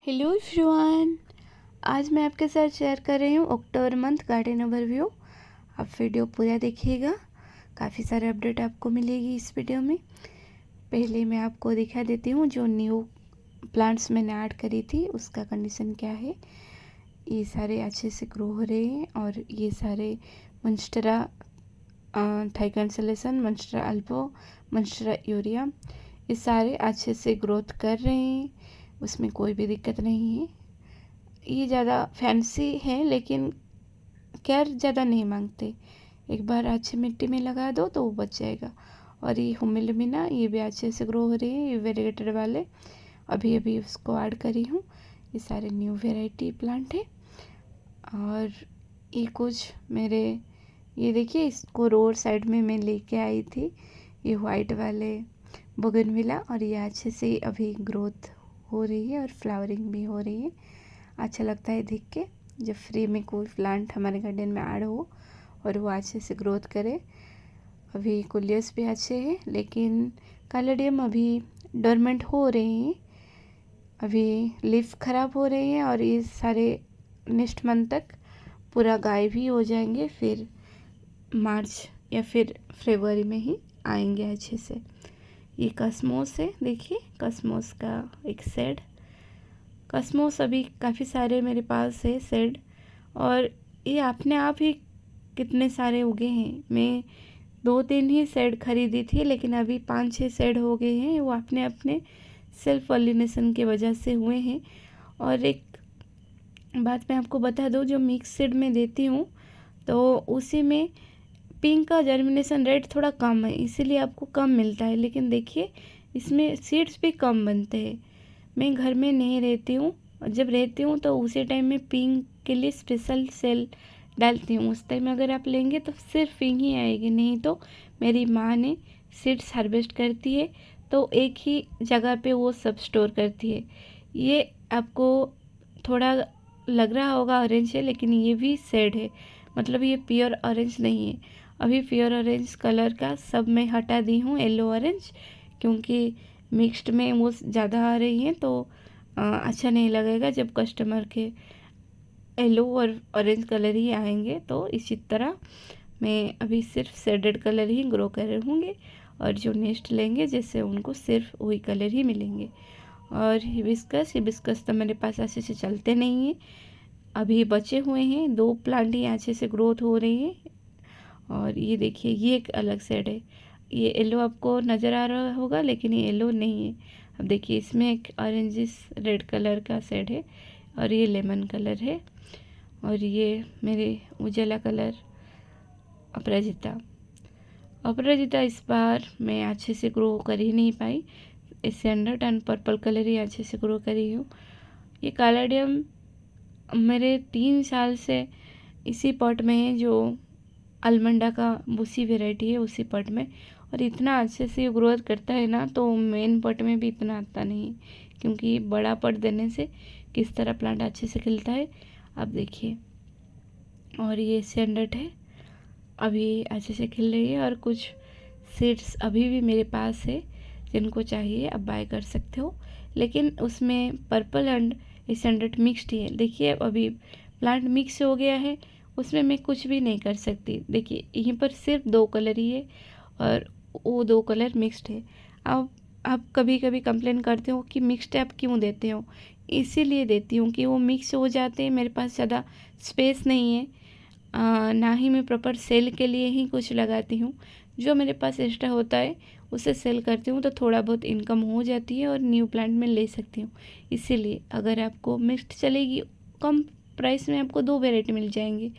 Hello everyone. आज मैं आपके साथ शेयर कर रही हूँ अक्टूबर मंथ गार्डन ओवरव्यू। आप वीडियो पूरा देखिएगा, काफ़ी सारे अपडेट आपको मिलेगी इस वीडियो में। पहले मैं आपको दिखा देती हूँ जो न्यू प्लांट्स मैंने ऐड करी थी उसका कंडीशन क्या है। ये सारे अच्छे से ग्रो हो रहे हैं और ये सारे मंस्टेरा थाइकैंसलेशन, मंस्टेरा अल्बो, मंस्टेरा यूरिया, ये सारे अच्छे से ग्रोथ कर रहे हैं, उसमें कोई भी दिक्कत नहीं है। ये ज़्यादा फैंसी है लेकिन केयर ज़्यादा नहीं मांगते, एक बार अच्छी मिट्टी में लगा दो तो वो बच जाएगा। और ये हुमिलमिना ये भी अच्छे से ग्रो हो रही है, ये वेरीगेटर वाले अभी अभी उसको ऐड करी हूँ। ये सारे न्यू वेराइटी प्लांट है। और ये कुछ मेरे, ये देखिए इसको रोड साइड में मैं लेके आई थी, ये वाइट वाले बोगनविला, और ये अच्छे से अभी ग्रोथ हो रही है और फ्लावरिंग भी हो रही है। अच्छा लगता है देख के जब फ्री में कोई प्लांट हमारे गार्डन में ऐड हो और वो अच्छे से ग्रोथ करे। अभी कुलियस भी अच्छे हैं लेकिन कैलेडियम अभी डोरमेंट हो रहे हैं, अभी लीफ ख़राब हो रही हैं और ये सारे नेक्स्ट मंथ तक पूरा गायब ही हो जाएंगे, फिर मार्च या फिर फरवरी में ही आएंगे अच्छे से। ये कस्मोस है, देखिए कस्मोस का एक सेड, कस्मोस अभी काफ़ी सारे मेरे पास है सेड, और ये अपने आप ही कितने सारे उगे हैं। मैं 2-3 ही सेड खरीदी थी लेकिन अभी 5-6 सेड हो गए हैं, वो अपने अपने सेल्फ पॉलिनेशन के वजह से हुए हैं। और एक बात मैं आपको बता दूँ, जो मिक्स सीड में देती हूँ तो उसी में पिंक का जर्मिनेशन रेट थोड़ा कम है, इसीलिए आपको कम मिलता है। लेकिन देखिए इसमें सीड्स भी कम बनते हैं। मैं घर में नहीं रहती हूँ, जब रहती हूँ तो उसी टाइम में पिंक के लिए स्पेशल सेल डालती हूँ। उस टाइम अगर आप लेंगे तो सिर्फ पिंक ही आएगी, नहीं तो मेरी माँ ने सीड्स हार्वेस्ट करती है तो एक ही जगह पे वो सब स्टोर करती है। ये आपको थोड़ा लग रहा होगा ऑरेंज है लेकिन ये भी शेड है, मतलब ये प्योर ऑरेंज नहीं है। अभी प्योर ऑरेंज कलर का सब मैं हटा दी हूँ, येलो ऑरेंज, क्योंकि मिक्स्ड में वो ज़्यादा आ रही हैं तो अच्छा नहीं लगेगा जब कस्टमर के येलो और ऑरेंज कलर ही आएंगे। तो इसी तरह मैं अभी सिर्फ शेडेड कलर ही ग्रो कर रहूँगी और जो नेक्स्ट लेंगे जैसे उनको सिर्फ वही कलर ही मिलेंगे। और हिबिस्कस तो मेरे पास अच्छे से चलते नहीं हैं, अभी बचे हुए हैं 2 प्लांट ही अच्छे से ग्रोथ हो रही है। और ये देखिए ये एक अलग सेड है, ये येलो आपको नज़र आ रहा होगा लेकिन ये येलो नहीं है। अब देखिए इसमें एक ऑरेंजिस रेड कलर का सेड है और ये लेमन कलर है, और ये मेरे उजाला कलर अपराजिता। अपराजिता इस बार मैं अच्छे से ग्रो कर ही नहीं पाई, इससे अंडर एंड पर्पल कलर ही अच्छे से ग्रो करी हूँ। ये कैलेडियम मेरे 3 साल से इसी पॉट में है, जो अलमंडा का बूसी वेराइटी है उसी पॉट में, और इतना अच्छे से ग्रोथ करता है ना, तो मेन पॉट में भी इतना आता नहीं, क्योंकि बड़ा पॉट देने से किस तरह प्लांट अच्छे से खिलता है आप देखिए। और ये सैंडट है, अभी अच्छे से खिल रही है, और कुछ सीड्स अभी भी मेरे पास है, जिनको चाहिए आप बाय कर सकते हो। लेकिन उसमें पर्पल एंड सैंडट मिक्स्ड ही है। देखिए अभी प्लांट मिक्स हो गया है, उसमें मैं कुछ भी नहीं कर सकती। देखिए यहीं पर सिर्फ 2 कलर ही है और वो 2 कलर मिक्स्ड है। अब आप कभी कभी कंप्लेन करते हो कि मिक्स्ड आप क्यों देते हो, इसीलिए देती हूँ कि वो मिक्स हो जाते हैं, मेरे पास ज़्यादा स्पेस नहीं है, ना ही मैं प्रॉपर सेल के लिए ही कुछ लगाती हूँ। जो मेरे पास एक्स्ट्रा होता है उसे सेल करती हूँ तो थोड़ा बहुत इनकम हो जाती है और न्यू प्लांट में ले सकती हूँ। इसीलिए अगर आपको मिक्स्ड चलेगी, कम प्राइस में आपको 2 वेराइटी मिल जाएंगी।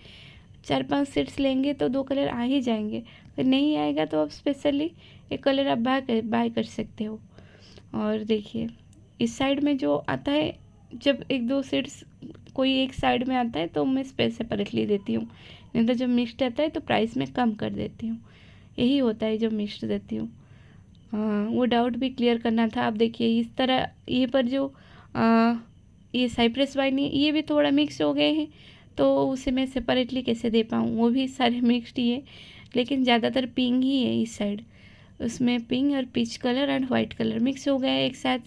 4-5 सेट्स लेंगे तो 2 कलर आ ही जाएंगे, अगर नहीं आएगा तो आप स्पेशली एक कलर आप बाय कर सकते हो। और देखिए इस साइड में जो आता है, जब 1-2 सेट्स कोई एक साइड में आता है तो मैं स्पेस सेपरेटली देती हूँ, नहीं तो जब मिक्स्ड आता है तो प्राइस में कम कर देती हूँ। यही होता है जब मिक्स्ड देती हूँ। वो डाउट भी क्लियर करना था। आप देखिए इस तरह ये पर जो ये साइप्रस वाइन है ये भी थोड़ा मिक्स हो गए हैं, तो उसे मैं सेपरेटली कैसे दे पाऊँ, वो भी सारे मिक्स्ड ही है लेकिन ज़्यादातर पिंक ही है इस साइड। उसमें पिंक और peach colour and white colour mix हो गया है एक साथ।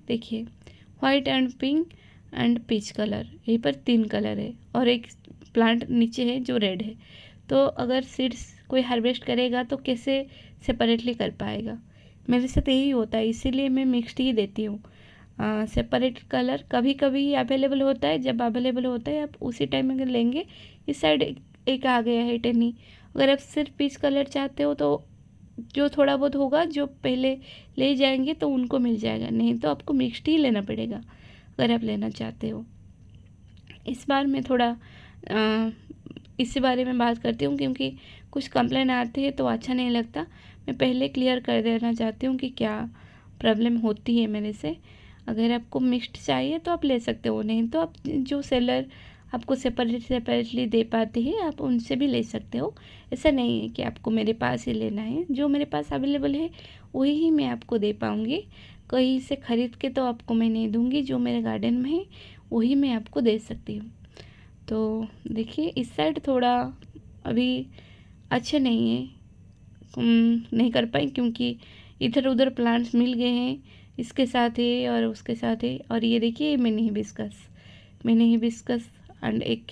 देखिए white and pink and peach colour, यहीं पर 3 कलर है और एक प्लांट नीचे है जो रेड है। तो अगर सीड्स कोई हार्वेस्ट करेगा तो कैसे सेपरेटली कर पाएगा? मेरे साथ यही होता है, इसीलिए मैं मिक्स्ड ही देती हूँ। सेपरेट कलर कभी कभी अवेलेबल होता है, जब अवेलेबल होता है आप उसी टाइम अगर लेंगे। इस साइड एक आ गया है टेनी। अगर आप सिर्फ पीच कलर चाहते हो तो जो थोड़ा बहुत होगा जो पहले ले जाएंगे तो उनको मिल जाएगा, नहीं तो आपको मिक्स्ड ही लेना पड़ेगा अगर आप लेना चाहते हो। इस बार मैं थोड़ा इसी बारे में बात करती हूँ क्योंकि कुछ कंप्लेन आते हैं तो अच्छा नहीं लगता। मैं पहले क्लियर कर देना चाहती हूँ कि क्या प्रॉब्लम होती है मेरे से। अगर आपको मिक्स्ड चाहिए तो आप ले सकते हो, नहीं तो आप जो सेलर आपको सेपरेटली दे पाते हैं आप उनसे भी ले सकते हो। ऐसा नहीं है कि आपको मेरे पास ही लेना है, जो मेरे पास अवेलेबल है वही ही मैं आपको दे पाऊँगी। कहीं से ख़रीद के तो आपको मैं नहीं दूँगी, जो मेरे गार्डन में है वही मैं आपको दे सकती हूँ। तो देखिए इस साइड थोड़ा अभी अच्छा नहीं है, नहीं कर पाई क्योंकि इधर उधर प्लांट्स मिल गए हैं, इसके साथ है और उसके साथ है। और ये देखिए मिनी हिबिस्कस एंड एक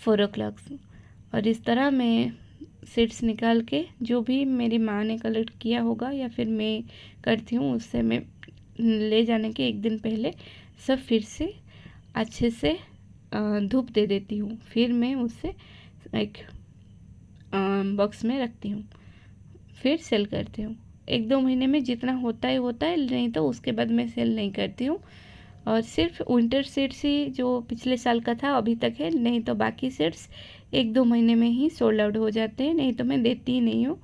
फोरोक्लक्स। और इस तरह मैं सीड्स निकाल के जो भी मेरी माँ ने कलेक्ट किया होगा या फिर मैं करती हूँ उससे मैं ले जाने के एक दिन पहले सब फिर से अच्छे से धूप दे देती हूँ। फिर मैं उससे एक बॉक्स में रखती हूँ, फिर सेल करती हूँ। 1-2 महीने में जितना होता है, नहीं तो उसके बाद मैं सेल नहीं करती हूँ। और सिर्फ विंटर सीड्स ही जो पिछले साल का था अभी तक है, नहीं तो बाकी सीड्स 1-2 महीने में ही सोल्ड आउट हो जाते हैं, नहीं तो मैं देती ही नहीं हूँ।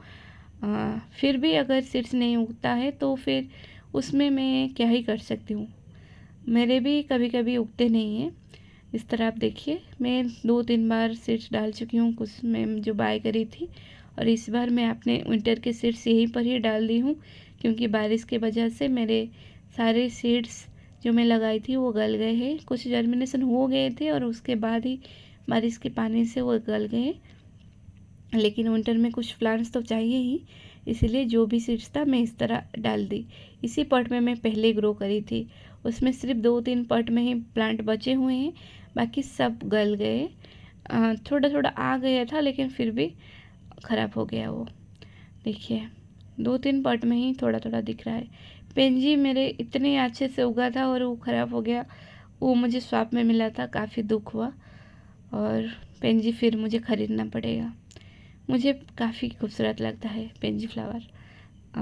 फिर भी अगर सीड्स नहीं उगता है तो फिर उसमें मैं क्या ही कर सकती हूँ। मेरे भी कभी कभी उगते नहीं हैं। इस तरह आप देखिए मैं 2-3 बार सीड्स डाल चुकी हूँ कुछ मैं जो बाय करी थी, और इस बार मैं अपने विंटर के सीड्स यहीं पर ही डाल दी हूँ क्योंकि बारिश के वजह से मेरे सारे सीड्स जो मैं लगाई थी वो गल गए हैं। कुछ जर्मिनेशन हो गए थे और उसके बाद ही बारिश के पानी से वो गल गए, लेकिन विंटर में कुछ प्लांट्स तो चाहिए ही, इसलिए जो भी सीड्स था मैं इस तरह डाल दी। इसी पॉट में मैं पहले ग्रो करी थी, उसमें सिर्फ 2-3 पॉट में ही प्लांट बचे हुए हैं, बाकी सब गल गए। थोड़ा थोड़ा आ गया था लेकिन फिर भी ख़राब हो गया वो। देखिए 2-3 पॉट में ही थोड़ा थोड़ा दिख रहा है। पेंजी मेरे इतने अच्छे से उगा था और वो ख़राब हो गया। वो मुझे स्वैप में मिला था, काफ़ी दुख हुआ और पेंजी फिर मुझे ख़रीदना पड़ेगा। मुझे काफ़ी खूबसूरत लगता है पेंजी फ्लावर।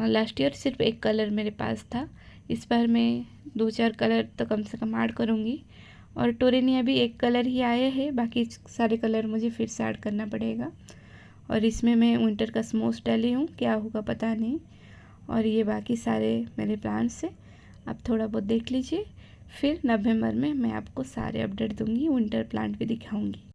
लास्ट ईयर सिर्फ एक कलर मेरे पास था, इस बार मैं 2-4 कलर तो कम से कम ऐड करूँगी। और टोरेनिया भी एक कलर ही आए हैं, बाकी सारे कलर मुझे फिर से ऐड करना पड़ेगा। और इसमें मैं विंटर का स्मोस डाली हूँ, क्या होगा पता नहीं। और ये बाकी सारे मेरे प्लांट्स हैं, आप थोड़ा बहुत देख लीजिए। फिर नवंबर में मैं आपको सारे अपडेट दूँगी, विंटर प्लांट भी दिखाऊँगी।